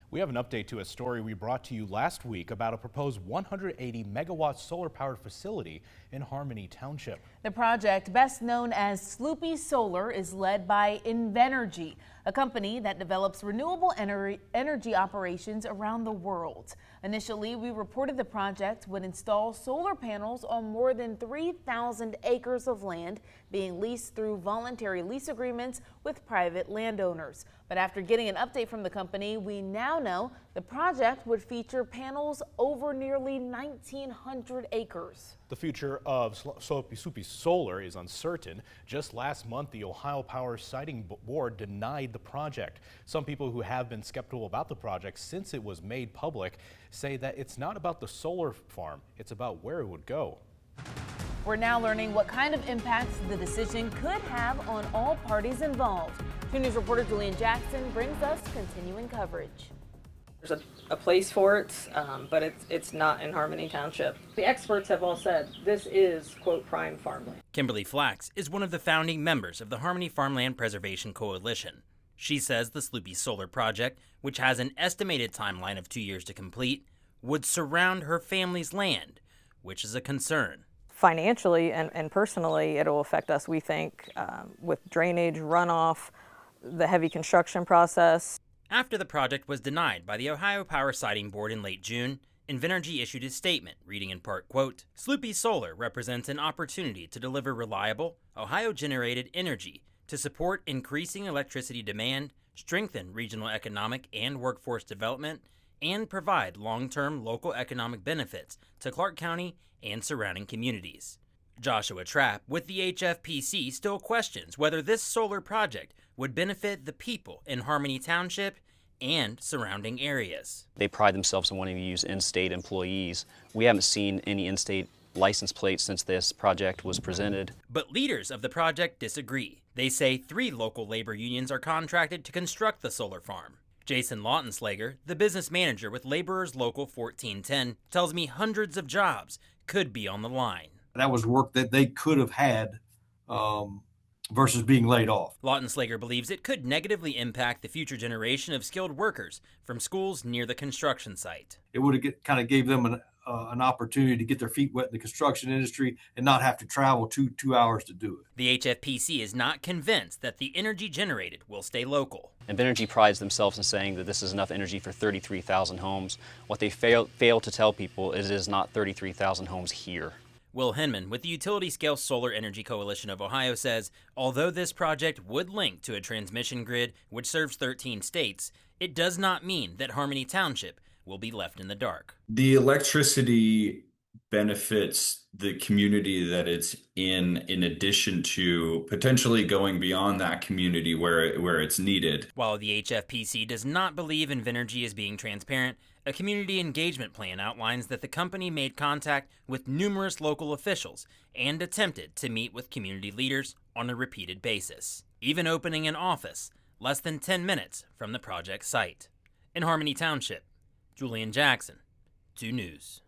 We have an update to a story we brought to you last week about a proposed 180 megawatt solar powered facility in Harmony Township. The project, best known as Sloopy Solar, is led by Invenergy, a company that develops renewable energy operations around the world. Initially, we reported the project would install solar panels on more than 3,000 acres of land being leased through voluntary lease agreements with private landowners. But after getting an update from the company, we now know the project would feature panels over nearly 1,900 acres. The future of Sloopy Solar is uncertain. Just last month, the Ohio Power Siting Board denied the project. Some people who have been skeptical about the project since it was made public say that it's not about the solar farm, it's about where it would go. We're now learning what kind of impacts the decision could have on all parties involved. 2 News reporter Julian Jackson brings us continuing coverage. There's a place for it, but it's not in Harmony Township. The experts have all said this is, quote, prime farmland. Kimberly Flax is one of the founding members of the Harmony Farmland Preservation Coalition. She says the Sloopy Solar project, which has an estimated timeline of 2 years to complete, would surround her family's land, which is a concern. Financially and personally, it'll affect us, we think, with drainage, runoff, the heavy construction process. After the project was denied by the Ohio Power Siting Board in late June, Invenergy issued a statement reading in part, quote, Sloopy Solar represents an opportunity to deliver reliable, Ohio-generated energy to support increasing electricity demand, strengthen regional economic and workforce development, and provide long-term local economic benefits to Clark County and surrounding communities. Joshua Trapp with the HFPC still questions whether this solar project would benefit the people in Harmony Township and surrounding areas. They pride themselves on wanting to use in-state employees. We haven't seen any in-state license plates since this project was presented. But leaders of the project disagree. They say 3 local labor unions are contracted to construct the solar farm. Jason Lautenslager, the business manager with Laborers Local 1410, tells me hundreds of jobs could be on the line. That was work that they could have had versus being laid off. Lautenslager believes it could negatively impact the future generation of skilled workers from schools near the construction site. It would have kind of gave them an opportunity to get their feet wet in the construction industry and not have to travel two hours to do it. The HFPC is not convinced that the energy generated will stay local. Invenergy prides themselves in saying that this is enough energy for 33,000 homes. What they fail to tell people is it is not 33,000 homes here. Will Hinman with the Utility Scale Solar Energy Coalition of Ohio says, although this project would link to a transmission grid which serves 13 states, it does not mean that Harmony Township will be left in the dark. The electricity benefits the community that it's in addition to potentially going beyond that community where it's needed. While the HFPC does not believe Invenergy is being transparent, a community engagement plan outlines that the company made contact with numerous local officials and attempted to meet with community leaders on a repeated basis, even opening an office less than 10 minutes from the project site. In Harmony Township, Julian Jackson, 2 News.